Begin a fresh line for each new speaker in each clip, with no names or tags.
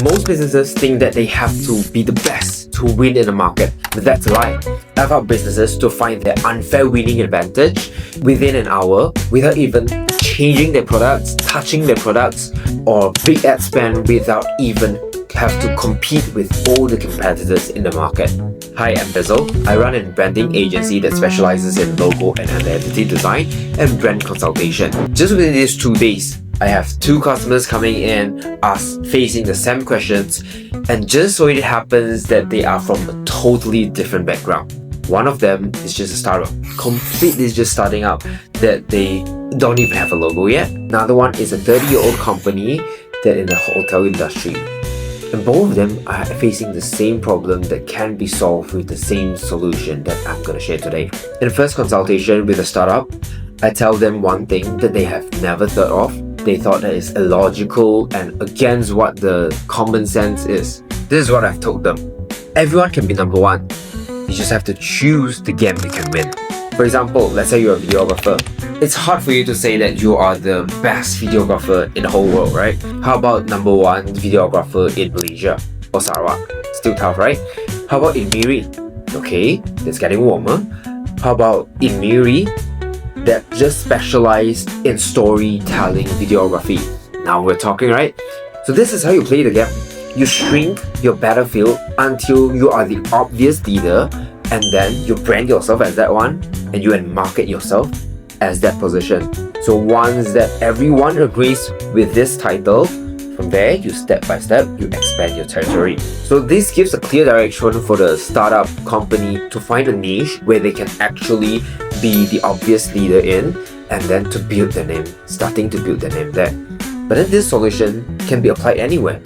Most businesses think that they have to be the best to win in the market, but that's a lie. I've helped businesses to find their unfair winning advantage within an hour without even changing their products, touching their products, or big ad spend without even have to compete with all the competitors in the market. Hi, I'm Basil. I run a branding agency that specializes in logo and identity design and brand consultation. Just within these 2 days, I have 2 customers coming in, facing the same questions, and just so it happens that they are from a totally different background. One of them is just a startup, completely just starting up, that they don't even have a logo yet. Another one is a 30-year-old company that in the hotel industry. And both of them are facing the same problem that can be solved with the same solution that I'm going to share today. In the first consultation with a startup, I tell them one thing that they have never thought of. They thought that it's illogical and against what the common sense is. This is what I've told them. Everyone can be number one. You just have to choose the game you can win. For example, let's say you're a videographer. It's hard for you to say that you are the best videographer in the whole world, right? How about number 1 videographer in Malaysia or Sarawak? Still tough, right? How about in Miri? Okay, it's getting warmer. How about in Miri that just specialized in storytelling videography? Now we're talking, right? So this is how you play the game. You shrink your battlefield until you are the obvious leader, and then you brand yourself as that one, and you market yourself as that position. So once that everyone agrees with this title, from there you step by step you expand your territory. So this gives a clear direction for the startup company to find a niche where they can actually be the obvious leader in, and then to build their name, starting to build their name there. But then this solution can be applied anywhere.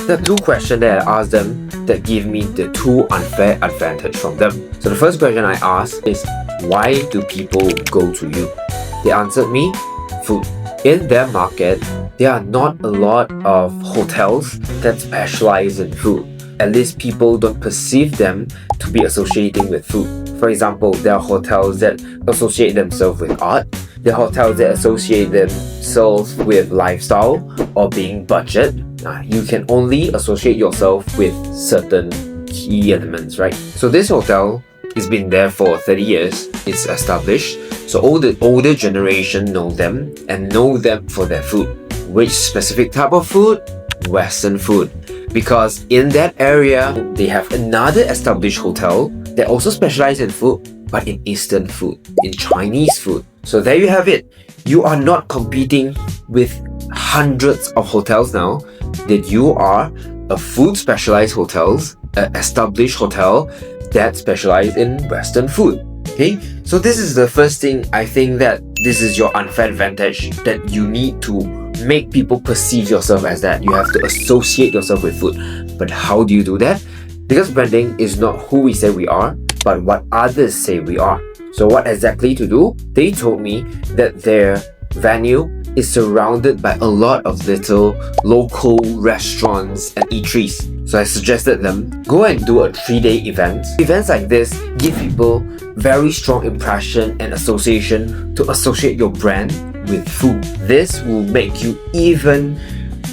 There are 2 questions that I asked them that give me the 2 unfair advantage from them. So the first question I asked is, why do people go to you? They answered me, food. In their market, there are not a lot of hotels that specialize in food. At least people don't perceive them to be associating with food. For example, there are hotels that associate themselves with art. There are hotels that associate themselves with lifestyle or being budget. You can only associate yourself with certain key elements, right? So this hotel has been there for 30 years. It's established. So all the older generation know them and know them for their food. Which specific type of food? Western food. Because in that area, they have another established hotel that also specializes in food, but in Eastern food, in Chinese food. So there you have it. You are not competing with hundreds of hotels now, that you are a food specialized hotels, an established hotel that specializes in Western food. Okay, so this is the first thing. I think that this is your unfair advantage, that you need to make people perceive yourself as that. You have to associate yourself with food. But how do you do that? Because branding is not who we say we are, but what others say we are. So what exactly to do? They told me that their venue is surrounded by a lot of little local restaurants and eateries. So I suggested them, go and do a 3-day event. Events like this give people very strong impression and association to associate your brand with food. This will make you even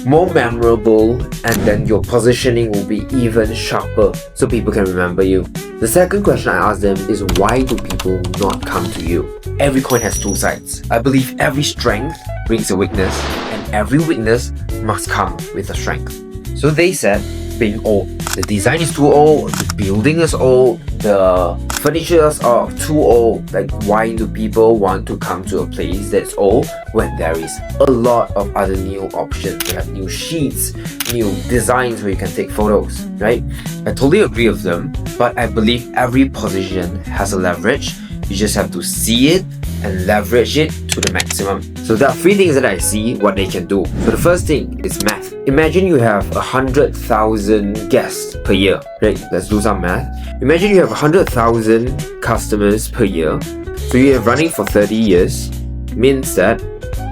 more memorable, and then your positioning will be even sharper so people can remember you. The second question I asked them is, why do people not come to you? Every coin has 2 sides. I believe every strength brings a weakness, and every weakness must come with a strength. So they said, being old. The design is too old, the building is old, the furnitures are too old. Like, why do people want to come to a place that's old when there is a lot of other new options? You have new sheets, new designs where you can take photos, right? I totally agree with them, but I believe every position has a leverage. You just have to see it and leverage it to the maximum. So there are 3 things that I see what they can do. So the first thing is math. Imagine you have 100,000 guests per year, right? Let's do some math. Imagine you have 100,000 customers per year. So you are running for 30 years, means that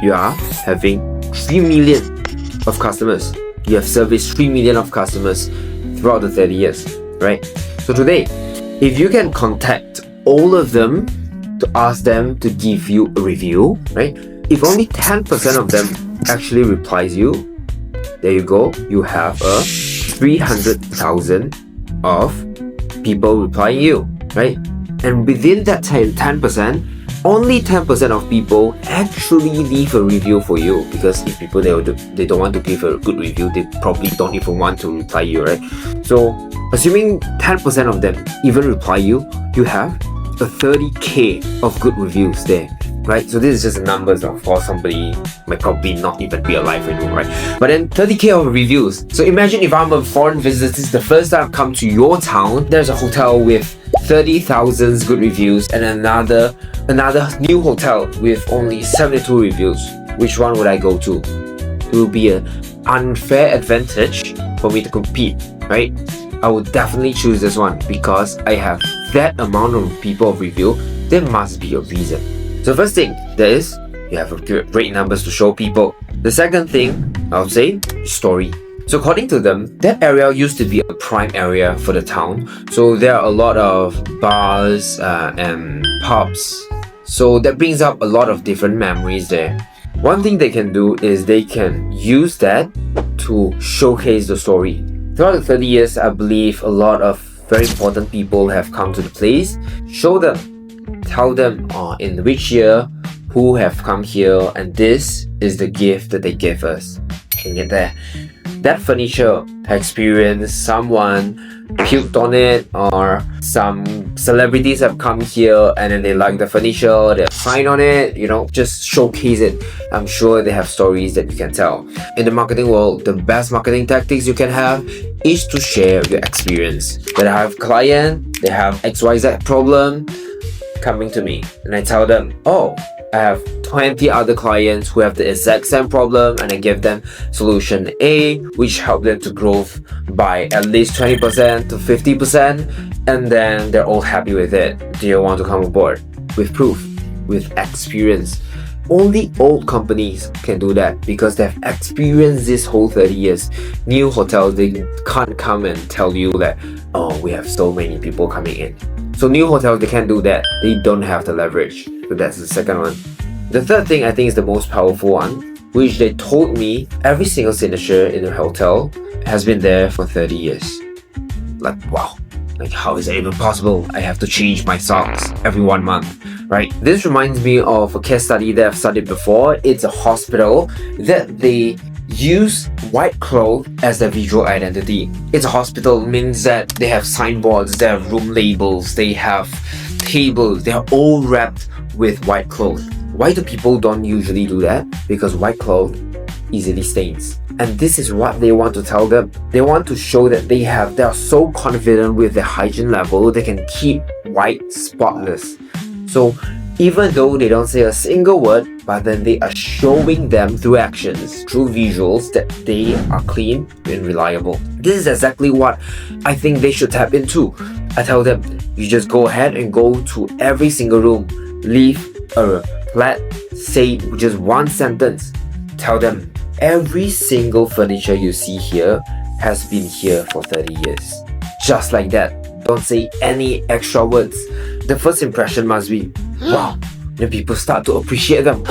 you are having 3 million of customers. You have serviced 3 million of customers throughout the 30 years, right? So today, if you can contact all of them to ask them to give you a review, right? If only 10% of them actually replies you, there you go, you have a 300,000 of people replying you, right? And within that 10%, only 10% of people actually leave a review for you, because if people they don't want to give a good review, they probably don't even want to reply you, right? So assuming 10% of them even reply you, you have a 30k of good reviews there, right? So this is just the numbers of for somebody might probably not even be alive anymore, right? But then 30k of reviews. So imagine if I'm a foreign visitor, this is the first time I've come to your town, there's a hotel with 30,000 good reviews and another new hotel with only 72 reviews. Which one would I go to? It will be an unfair advantage for me to compete, right? I would definitely choose this one because I have that amount of people of review. There must be a reason. So first thing, there is you have great numbers to show people. The second thing, I would say, story. So according to them, that area used to be a prime area for the town. So there are a lot of bars and pubs. So that brings up a lot of different memories there. One thing they can do is they can use that to showcase the story. Throughout the 30 years, I believe a lot of very important people have come to the place. Show them, tell them in which year, who have come here, and this is the gift that they gave us. Hang it there. That furniture experience, someone puked on it, or some celebrities have come here and then they like the furniture, they have signed on it, just showcase it. I'm sure they have stories that you can tell. In the marketing world, the best marketing tactics you can have is to share your experience. That I have a client, they have XYZ problem coming to me, and I tell them, I have 20 other clients who have the exact same problem, and I give them solution A, which help them to grow by at least 20% to 50%, and then they're all happy with it. Do you want to come aboard? With proof, with experience. Only old companies can do that because they've experienced this whole 30 years. New hotels, they can't come and tell you that, we have so many people coming in. So new hotels, they can't do that. They don't have the leverage. So that's the second one. The third thing I think is the most powerful one, which they told me every single signature in the hotel has been there for 30 years. Like, wow. Like, how is it even possible? I have to change my socks every 1 month, right? This reminds me of a case study that I've studied before. It's a hospital that they use white cloth as their visual identity. It's a hospital, means that they have signboards, they have room labels, they have tables, they are all wrapped with white cloth. Why do people don't usually do that? Because white cloth easily stains. And this is what they want to tell them. They want to show that they are so confident with their hygiene level, they can keep white spotless. So even though they don't say a single word, but then they are showing them through actions, through visuals, that they are clean and reliable. This is exactly what I think they should tap into. I tell them, you just go ahead and go to every single room, leave a flat, say just one sentence. Tell them, every single furniture you see here has been here for 30 years. Just like that. Don't say any extra words. The first impression must be, wow. Then people start to appreciate them.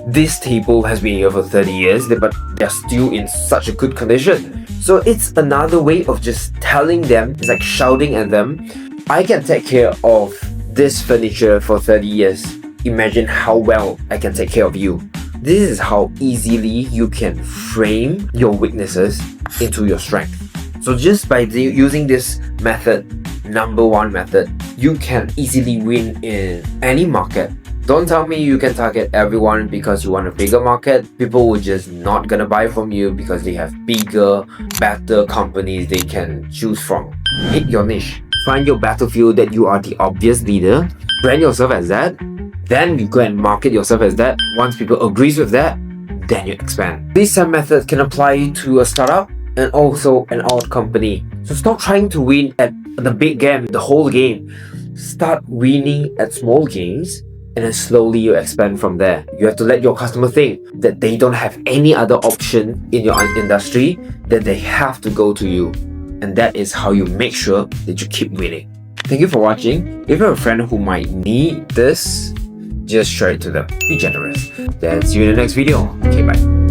This table has been here for 30 years, but they're still in such a good condition. So it's another way of just telling them, it's like shouting at them, I can take care of this furniture for 30 years. Imagine how well I can take care of you. This is how easily you can frame your weaknesses into your strength. So just by using this method, number one method, you can easily win in any market. Don't tell me you can target everyone because you want a bigger market. People will just not gonna buy from you because they have bigger, better companies they can choose from. Hit your niche. Find your battlefield that you are the obvious leader. Brand yourself as that. Then you go and market yourself as that. Once people agrees with that, then you expand. These same methods can apply to a startup and also an old company. So stop trying to win at the big game, the whole game. Start winning at small games, and then slowly you expand from there. You have to let your customer think that they don't have any other option in your industry, that they have to go to you. And that is how you make sure that you keep winning. Thank you for watching. If you have a friend who might need this, just share it to them. Be generous. Then see you in the next video. Okay, bye.